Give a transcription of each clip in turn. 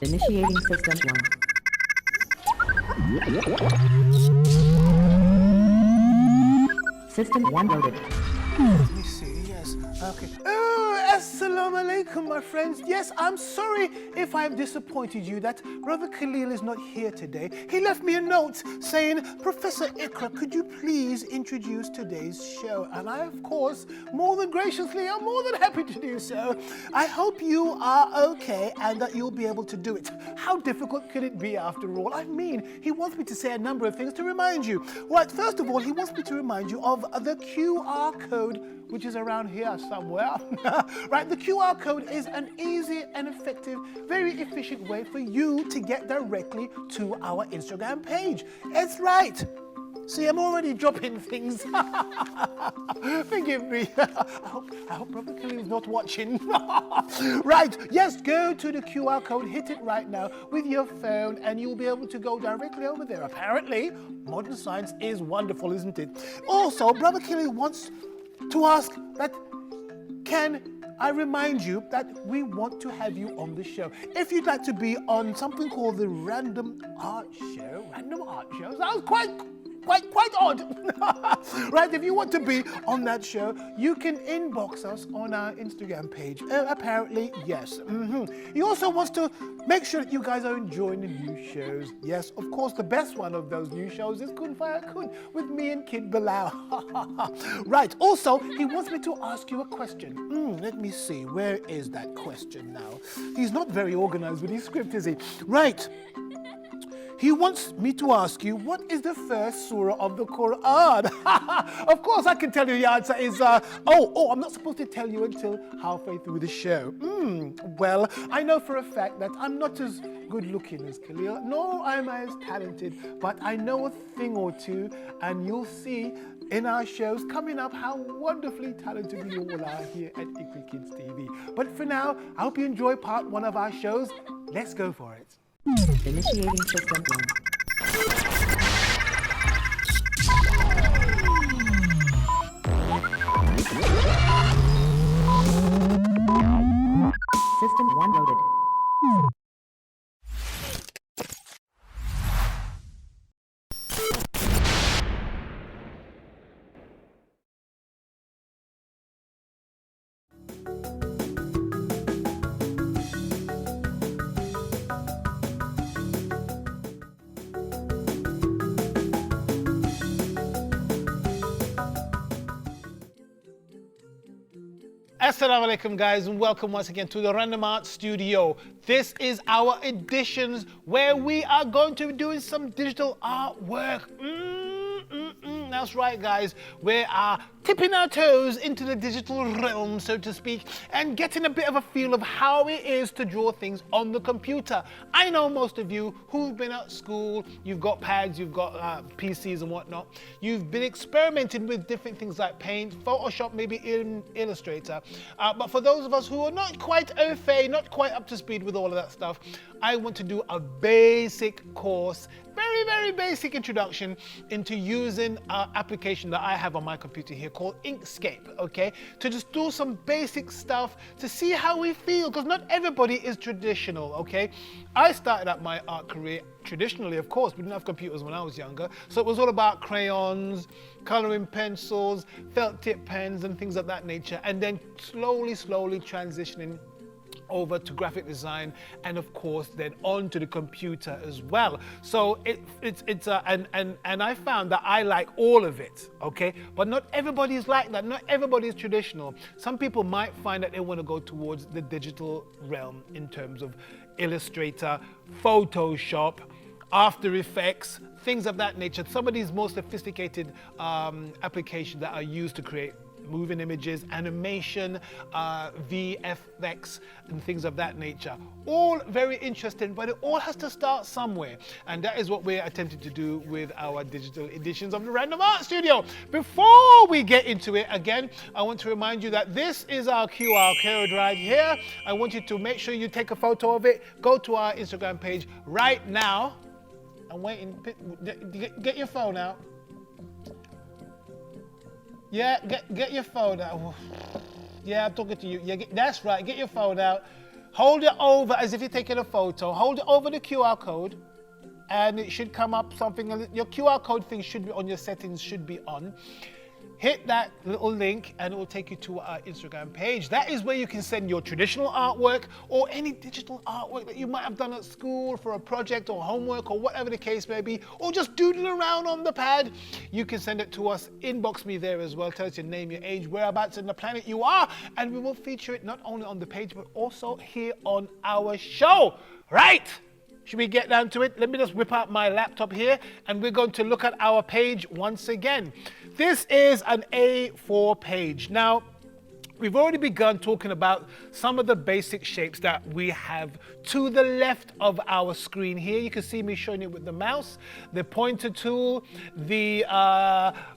Initiating system 1. System 1 loaded. Let me see, yes, okay. Oh, assalamu alaikum, my friends. Yes, I'm sorry if I've disappointed you that Brother Khaleel is not here today. He left me a note saying, Professor IQRA, could you please introduce today's show? And I, of course, more than graciously, I'm more than happy to do so. I hope you are okay and that you'll be able to do it. How difficult could it be after all? I mean, he wants me to say a number of things to remind you. Right, first of all, he wants me to remind you of the QR code, which is around here somewhere. Right, the QR code is an easy and effective, very efficient way for you to get directly to our Instagram page. It's right. See, I'm already dropping things. Forgive me. I hope Brother Khaleel is not watching. Right, yes, go to the QR code, hit it right now with your phone, and you'll be able to go directly over there. Apparently, modern science is wonderful, isn't it? Also, Brother Khaleel wants to ask that, can I remind you that we want to have you on the show. If you'd like to be on something called the Random Art Show, sounds quite odd. Right, if you want to be on that show, you can inbox us on our Instagram page. Apparently, yes. He also wants to make sure that you guys are enjoying the new shows. Yes, of course, the best one of those new shows is Kun Fire Kun with me and Kid Bilal. Right, also, he wants me to ask you a question. Let me see, where is that question now? He's not very organized with his script, is he? Right. He wants me to ask you, what is the first surah of the Quran? Of course, I can tell you the answer is, I'm not supposed to tell you until halfway through the show. Well, I know for a fact that I'm not as good looking as Khaleel, nor am I as talented, but I know a thing or two, and you'll see in our shows coming up how wonderfully talented we all are here at IQRA Kids TV. But for now, I hope you enjoy part one of our shows. Let's go for it. Initiating system 1. System 1 loaded. Assalamu alaikum, guys, and welcome once again to the Random Art Studio. This is our editions where we are going to be doing some digital artwork. That's right, guys. We are tipping our toes into the digital realm, so to speak, and getting a bit of a feel of how it is to draw things on the computer. I know most of you who've been at school, you've got pads, you've got PCs and whatnot. You've been experimenting with different things like Paint, Photoshop, maybe in Illustrator. But for those of us who are not quite au fait, not quite up to speed with all of that stuff, I want to do a basic course, very, very basic introduction into using an application that I have on my computer here called Inkscape, okay? To just do some basic stuff to see how we feel, because not everybody is traditional, okay? I started out my art career traditionally, of course. We didn't have computers when I was younger, so it was all about crayons, coloring pencils, felt tip pens and things of that nature, and then slowly transitioning over to graphic design, and of course then onto the computer as well. So and I found that I like all of it, okay? But not everybody is like that. Not everybody is traditional. Some people might find that they want to go towards the digital realm in terms of Illustrator, Photoshop, After Effects, things of that nature. Some of these more sophisticated applications that are used to create moving images, animation, VFX, and things of that nature. All very interesting, but it all has to start somewhere. And that is what we're attempting to do with our digital editions of the Random Art Studio. Before we get into it, again, I want to remind you that this is our QR code right here. I want you to make sure you take a photo of it. Go to our Instagram page right now. I'm waiting. Get your phone out. Yeah, get your phone out. Yeah, I'm talking to you. Yeah, that's right. Get your phone out. hold it over as if you're taking a photo. Hold it over the QR code, and it should come up something. Your QR code thing should be on, your settings should be on. Hit that little link and it will take you to our Instagram page. That is where you can send your traditional artwork or any digital artwork that you might have done at school for a project or homework or whatever the case may be, or just doodle around on the pad. You can send it to us, inbox me there as well, tell us your name, your age, whereabouts in the planet you are, and we will feature it not only on the page but also here on our show. Right? Should we get down to it? Let me just whip out my laptop here and we're going to look at our page once again. This is an A4 page. Now, we've already begun talking about some of the basic shapes that we have to the left of our screen here. You can see me showing it with the mouse, the pointer tool, the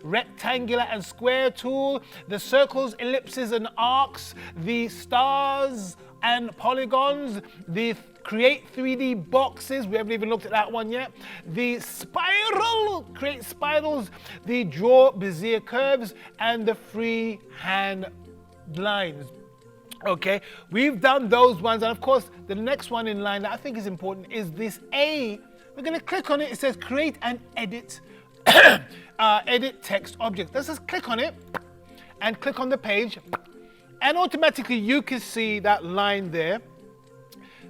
rectangular and square tool, the circles, ellipses and arcs, the stars and polygons, the create 3D boxes, we haven't even looked at that one yet, the spiral, create spirals, the draw Bezier curves, and the freehand lines. Okay, we've done those ones, and of course the next one in line that I think is important is this A. We're going to click on it. It says create and edit edit text object. Let's just click on it and click on the page, and automatically you can see that line there.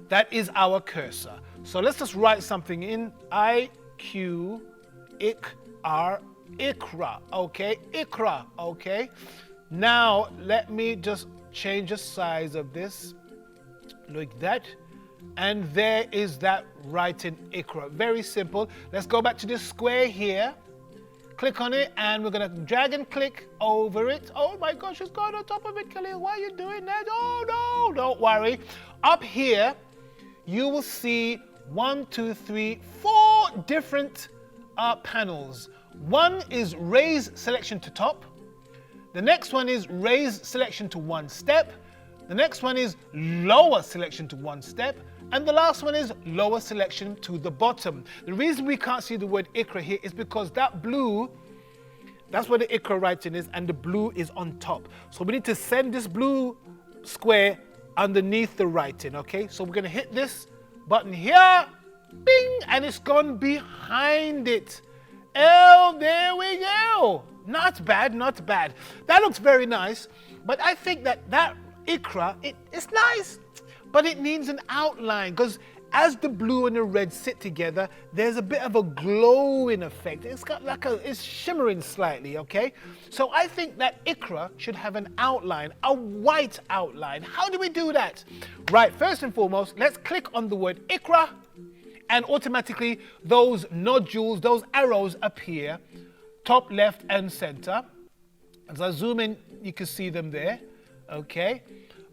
That is our cursor. So let's just write something in. IQRA, IQRA, okay, IQRA, okay. Now let me just change the size of this, like that, and there is that writing IQRA. Very simple. Let's go back to this square here. Click on it, and we're gonna drag and click over it. Oh my gosh, it's gone on top of it, Khaleel. Why are you doing that? Oh no, don't worry. Up here, you will see 4 different panels. One is raise selection to top. The next one is raise selection to one step. The next one is lower selection to one step. And the last one is lower selection to the bottom. The reason we can't see the word IQRA here is because that blue, that's where the IQRA writing is, and the blue is on top. So we need to send this blue square underneath the writing, okay? So we're gonna hit this button here, bing, and it's gone behind it. Oh, there we go. Not bad, not bad. That looks very nice, but I think that IQRA, it's nice, but it needs an outline, because as the blue and the red sit together, there's a bit of a glowing effect. It's got like it's shimmering slightly, okay? So I think that IQRA should have an outline, a white outline. How do we do that? Right, first and foremost, let's click on the word IQRA, and automatically those nodules, those arrows appear, top, left, and center. As I zoom in, you can see them there, okay?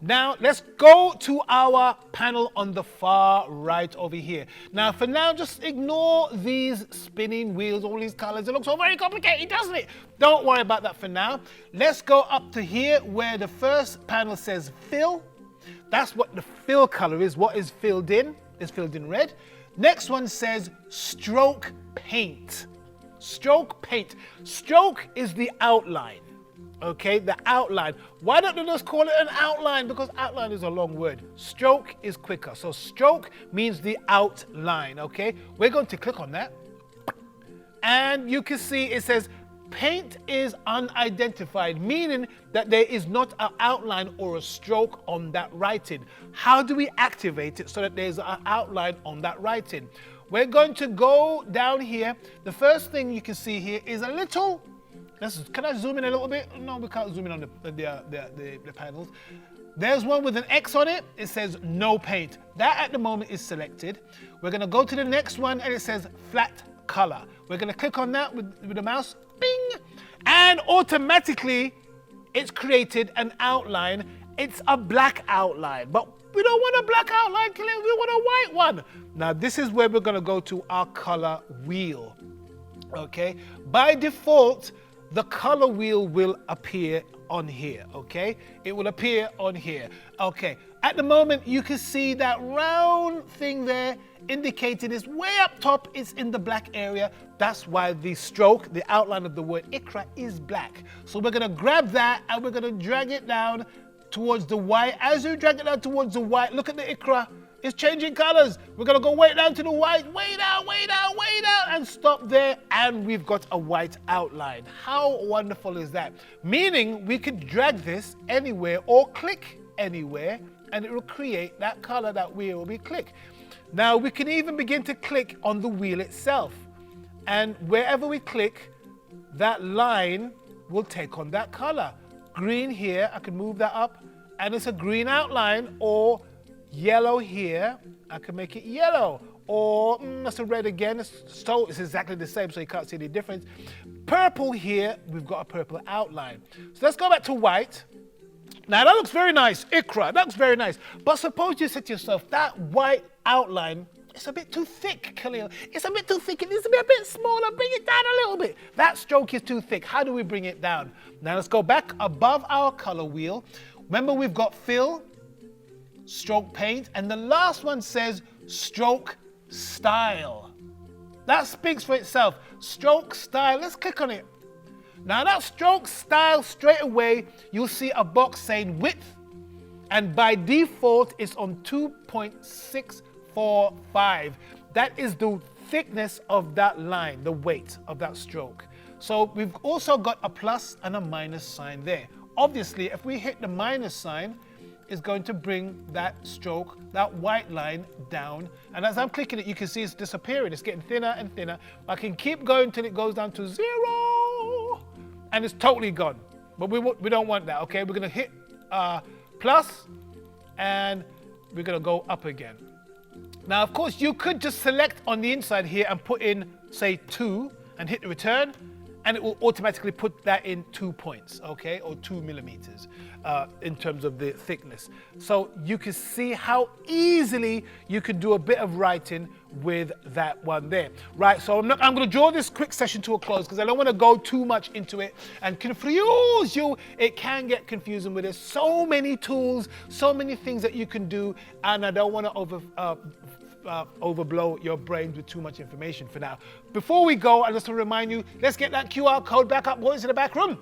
Now, let's go to our panel on the far right over here. Now, for now, just ignore these spinning wheels, all these colors. It looks all very complicated, doesn't it? Don't worry about that for now. Let's go up to here where the first panel says fill. That's what the fill color is. What is filled in? Is filled in red. Next one says stroke paint. Stroke paint. Stroke is the outline. Okay, the outline. Why don't they just call it an outline? Because outline is a long word. Stroke is quicker. So stroke means the outline, okay? We're going to click on that. And you can see it says paint is unidentified, meaning that there is not an outline or a stroke on that writing. How do we activate it so that there's an outline on that writing? We're going to go down here. The first thing you can see here is a little. Can I zoom in a little bit? No, we can't zoom in on the panels. There's one with an X on it. It says no paint. That at the moment is selected. We're going to go to the next one and it says flat color. We're going to click on that with the mouse. Bing! And automatically it's created an outline. It's a black outline. But we don't want a black outline, we want a white one. Now this is where we're going to go to our color wheel. Okay? By default, the color wheel will appear on here, okay? It will appear on here. Okay, at the moment, you can see that round thing there indicating is way up top. It's in the black area. That's why the stroke, the outline of the word IQRA is black. So we're gonna grab that and we're gonna drag it down towards the white. As you drag it down towards the white, look at the IQRA. It's changing colors. We're gonna go way down to the white, way down, way down, way down, and stop there, and we've got a white outline. How wonderful is that? Meaning we could drag this anywhere or click anywhere, and it will create that color that wheel we click. Now we can even begin to click on the wheel itself, and wherever we click, that line will take on that color. Green here, I can move that up, and it's a green outline, or yellow here, I can make it yellow. Or that's a red again, it's exactly the same, so you can't see any difference. Purple here, we've got a purple outline. So let's go back to white. Now that looks very nice, IQRA, that looks very nice. But suppose you said to yourself, that white outline, it's a bit too thick, Khaleel. It's a bit too thick, it needs to be a bit smaller, bring it down a little bit. That stroke is too thick, how do we bring it down? Now let's go back above our color wheel. Remember we've got fill, stroke paint, and the last one says stroke style. That speaks for itself. Stroke style, let's click on it. Now that stroke style, straight away, you'll see a box saying width, and by default, it's on 2.645. That is the thickness of that line, the weight of that stroke. So we've also got a plus and a minus sign there. Obviously, if we hit the minus sign, is going to bring that stroke, that white line down. And as I'm clicking it, you can see it's disappearing. It's getting thinner and thinner. I can keep going till it goes down to 0. And it's totally gone. But we don't want that, okay? We're gonna hit plus, and we're gonna go up again. Now, of course, you could just select on the inside here and put in, say, 2, and hit the return, and it will automatically put that in 2 points, okay, or 2 millimeters in terms of the thickness. So you can see how easily you can do a bit of writing with that one there. Right, so I'm going to draw this quick session to a close because I don't want to go too much into it and confuse you. It can get confusing with it. So many tools, so many things that you can do, and I don't want to overblow your brains with too much information for now. Before we go, I just want to remind you, let's get that QR code back up, boys, in the back room.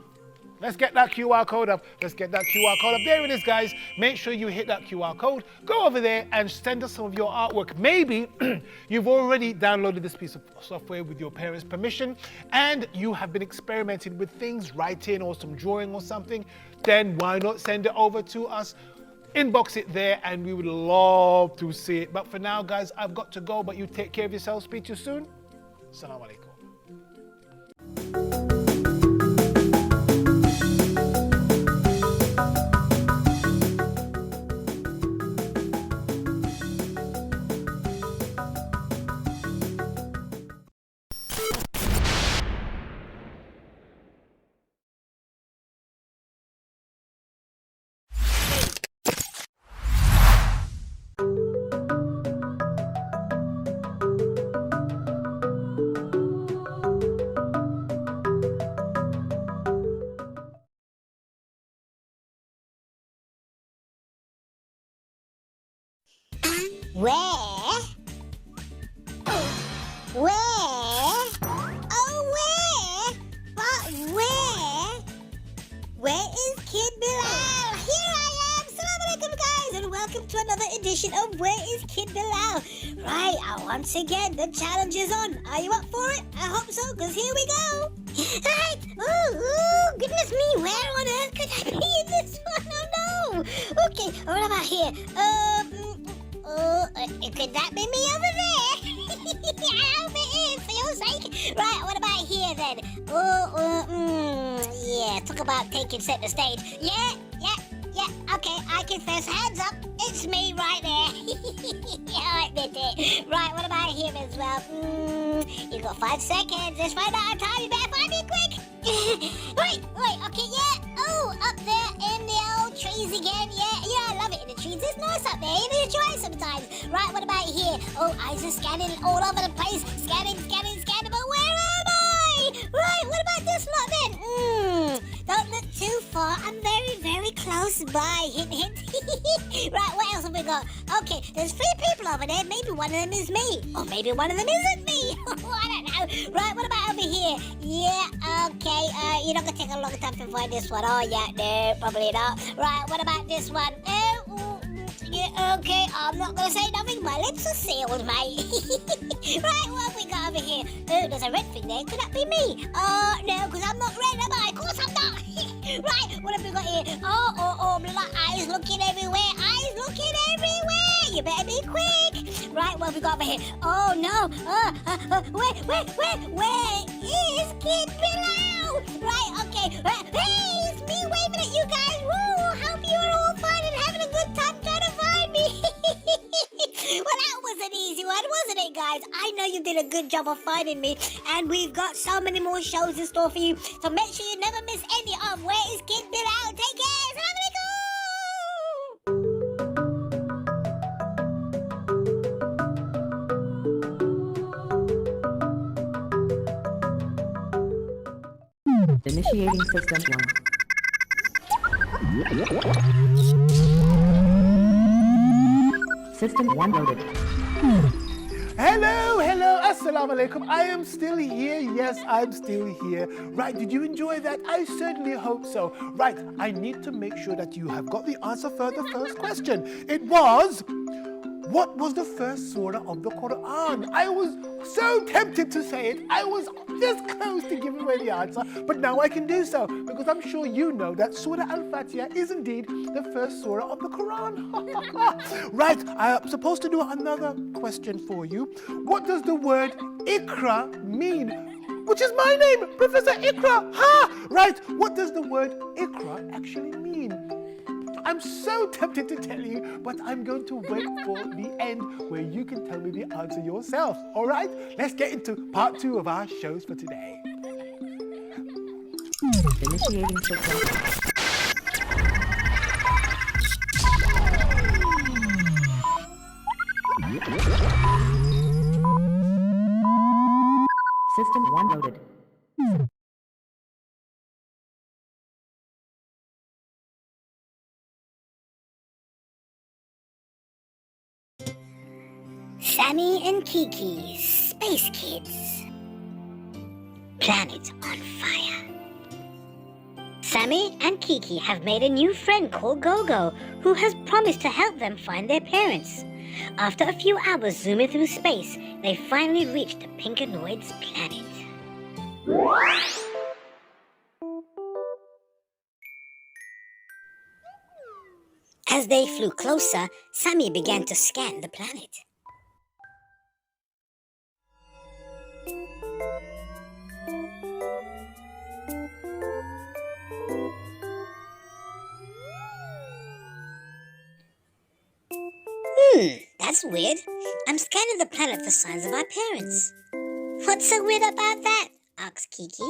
Let's get that QR code up. Let's get that QR code up. There it is, guys. Make sure you hit that QR code. Go over there and send us some of your artwork. Maybe you've already downloaded this piece of software with your parents' permission, and you have been experimenting with things, writing or some drawing or something. Then why not send it over to us? Inbox it there, and we would love to see it. But for now, guys, I've got to go, but you take care of yourselves. Speak to you soon. Assalamu alaikum. Where? Oh, where? But where? Where is Kid Bilal? Here I am! Assalamu alaikum, guys, and welcome to another edition of Where is Kid Bilal? Right, once again, the challenge is on. Are you up for it? I hope so, because here we go. Right. Oh, goodness me, where on earth could I be in this one? Oh, no. Okay, what about here? Could that be me over there? I hope it is, for your sake. Right, what about here then? Yeah, talk about taking center stage. Yeah, okay, I confess, hands up, it's me right there. I admit it. Right, what about him as well? You've got 5 seconds, let's find out our time, you better find me quick. Wait, okay, yeah. Oh, up there in the old trees again, yeah, I love it in the trees, it's nice up there, you need to try sometimes. Right, what about here? Oh, eyes are scanning all over the place, scanning, but where am I? Right, what about this lot then? Don't look too far, I'm very, very close Bye, hint, hint. Right, what else have we got? Okay, there's 3 people over there. Maybe one of them is me. Or maybe one of them isn't me. I don't know. Right, what about over here? Yeah, okay. You're not going to take a long time to find this one. Oh, yeah, no, probably not. Right, what about this one? Yeah, okay, I'm not going to say nothing. My lips are sealed, mate. Right, what have we got over here? Oh, there's a red thing there. Could that be me? Oh, no, because I'm not red, am I? Of course I'm not. Right, what have we got here? Oh, eyes looking everywhere. Eyes looking everywhere. You better be quick. Right, what have we got over here? Oh, no. Where is Kid Bilal? Right, okay. Hey, it's me waving at you guys. Woo, hope you are all fine and having a good time trying to find me. Well, that was an easy one, wasn't it, guys? I know you did a good job of finding me, and we've got so many more shows in store for you, so make sure you never miss any of Where is Kid Bilal? Take care! Assalamualaikum! Initiating system 1. System 1 loaded. Hello, assalamu alaikum. I am still here. Yes, I'm still here. Right, did you enjoy that? I certainly hope so. Right, I need to make sure that you have got the answer for the first question. It was, what was the first surah of the Quran? I was so tempted to say it. I was this close to giving away the answer, but now I can do so because I'm sure you know that Surah Al-Fatiha is indeed the first surah of the Quran. Right, I'm supposed to do another question for you. What does the word IQRA mean? Which is my name, Professor IQRA. Ha! Right, what does the word IQRA actually mean? I'm so tempted to tell you, but I'm going to wait for the end where you can tell me the answer yourself. All right? Let's get into part 2 of our shows for today. Initiating system. System 1 loaded. Sammy and Kiki, Space Kids. Planet on fire. Sammy and Kiki have made a new friend called Gogo, who has promised to help them find their parents. After a few hours zooming through space, they finally reached the Pinkanoid's planet. As they flew closer, Sammy began to scan the planet. That's weird. I'm scanning the planet for signs of our parents. What's so weird about that? Asked Kiki.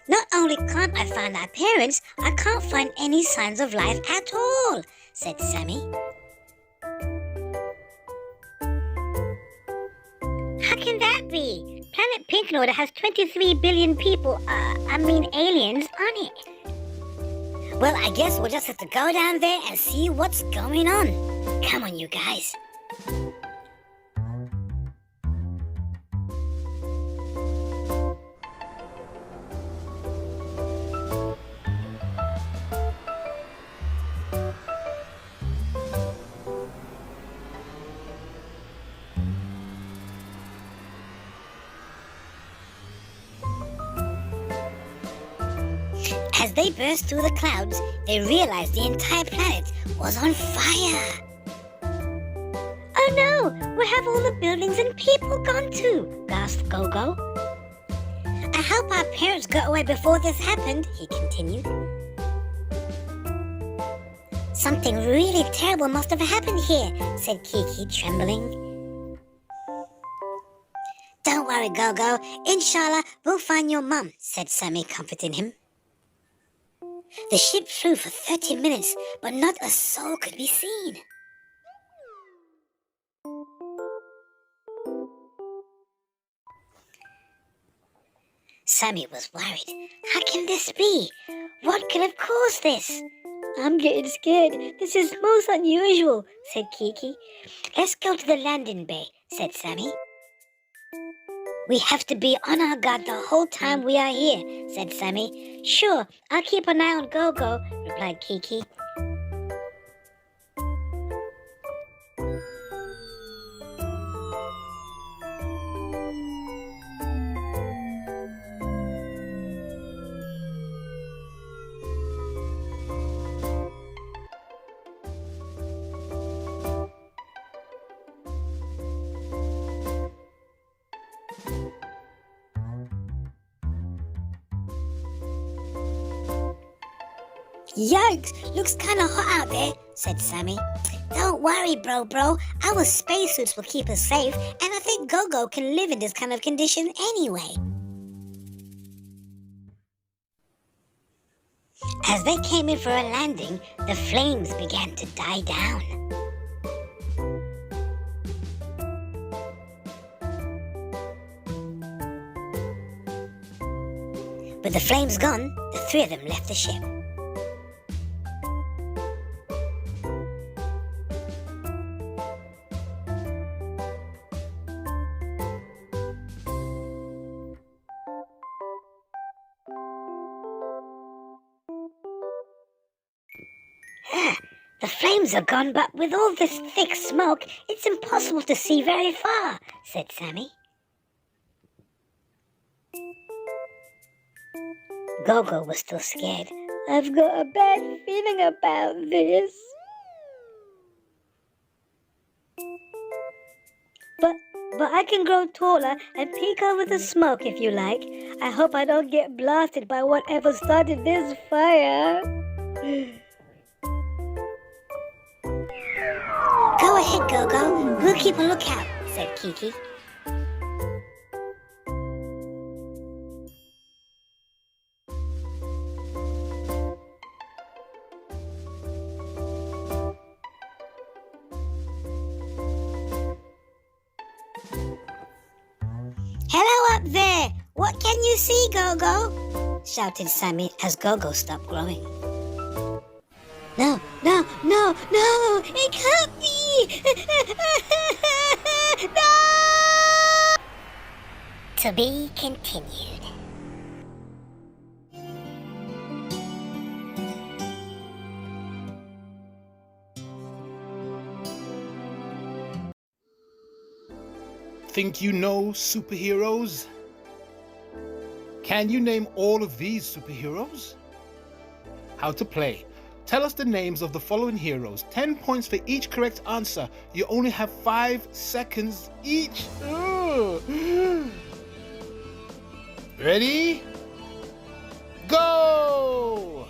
Not only can't I find our parents, I can't find any signs of life at all, said Sammy. How can that be? Planet Pinkanoid has 23 billion people, aliens on it. Well, I guess we'll just have to go down there and see what's going on. Come on, you guys. As they burst through the clouds, they realized the entire planet was on fire. Oh no, where have all the buildings and people gone to? Gasped Gogo. I hope our parents got away before this happened, he continued. Something really terrible must have happened here, said Kiki, trembling. Don't worry, Gogo. Inshallah, we'll find your mum, said Sammy, comforting him. The ship flew for 30 minutes, but not a soul could be seen. Sammy was worried. How can this be? What could have caused this? I'm getting scared. This is most unusual, said Kiki. Let's go to the landing bay, said Sammy. We have to be on our guard the whole time we are here, said Sammy. Sure, I'll keep an eye on Gogo, replied Kiki. Yikes, looks kinda hot out there, said Sammy. Don't worry, bro. Our spacesuits will keep us safe, and I think Gogo can live in this kind of condition anyway. As they came in for a landing, the flames began to die down. With the flames gone, the three of them left the ship. The flames are gone, but with all this thick smoke, it's impossible to see very far, said Sammy. Gogo was still scared. I've got a bad feeling about this. But I can grow taller and peek over the smoke if you like. I hope I don't get blasted by whatever started this fire. Go ahead, Gogo. We'll keep a lookout, said Kiki. Hello up there! What can you see, Gogo? Shouted Sammy as Gogo stopped growing. No, it can't be! No! To be continued. Think you know superheroes? Can you name all of these superheroes? How to play. Tell us the names of the following heroes. 10 points for each correct answer. You only have 5 seconds each. Ready? Go!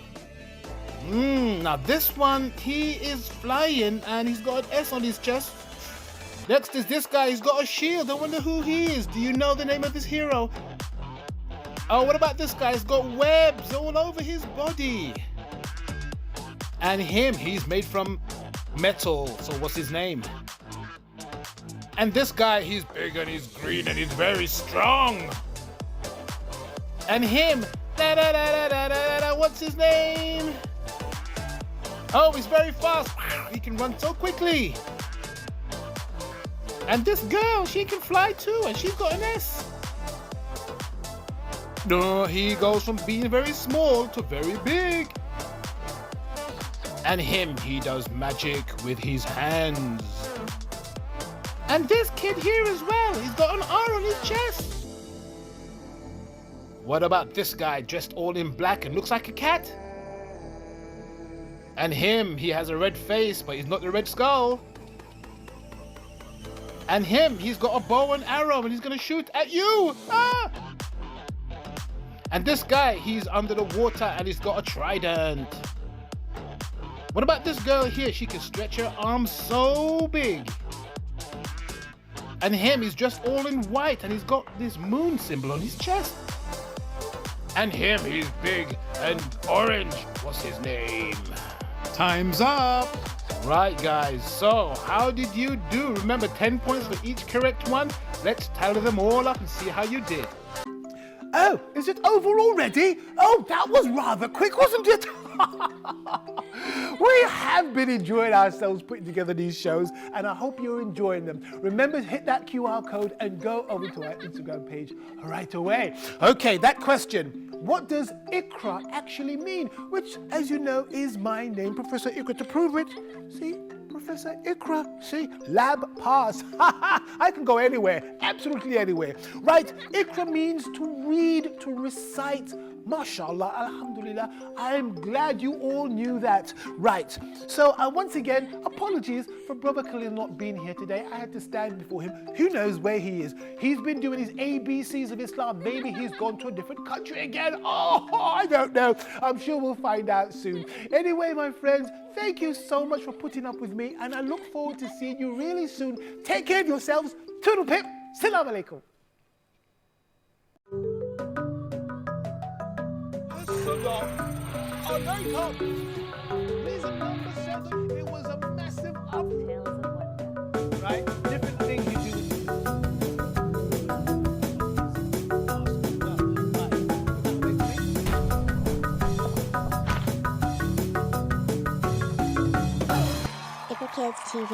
Now this one, he is flying and he's got an S on his chest. Next is this guy, he's got a shield. I wonder who he is. Do you know the name of this hero? Oh, what about this guy? He's got webs all over his body. And him, he's made from metal. So what's his name? And this guy, he's big and he's green and he's very strong. And him, what's his name? Oh, he's very fast. He can run so quickly. And this girl, she can fly too, and she's got an S. No, he goes from being very small to very big. And him, he does magic with his hands. And this kid here as well, he's got an R on his chest. What about this guy dressed all in black and looks like a cat? And him, he has a red face, but he's not the Red Skull. And him, he's got a bow and arrow and he's gonna shoot at you. Ah! And this guy, he's under the water and he's got a trident. What about this girl here? She can stretch her arms so big. And him, he's dressed all in white and he's got this moon symbol on his chest. And him, he's big and orange. What's his name? Time's up. Right, guys, so how did you do? Remember, 10 points for each correct one. Let's tally them all up and see how you did. Oh, is it over already? Oh, that was rather quick, wasn't it? We have been enjoying ourselves putting together these shows, and I hope you're enjoying them. Remember to hit that QR code and go over to our Instagram page right away. Okay, that question. What does IQRA actually mean? Which, as you know, is my name, Professor IQRA. To prove it, see, Professor IQRA, see, lab pass. I can go anywhere, absolutely anywhere. Right, IQRA means to read, to recite. MashaAllah, Alhamdulillah, I'm glad you all knew that. Right, so once again, apologies for Brother Khaleel not being here today. I had to stand before him. Who knows where he is? He's been doing his ABCs of Islam. Maybe he's gone to a different country again. Oh, I don't know. I'm sure we'll find out soon. Anyway, my friends, thank you so much for putting up with me, and I look forward to seeing you really soon. Take care of yourselves. Toodle pip. Assalamu alaikum. Our very top. Reason number 7, it was a massive up. Tales of wonder. Right? Different things you do. IQRA Kids TV.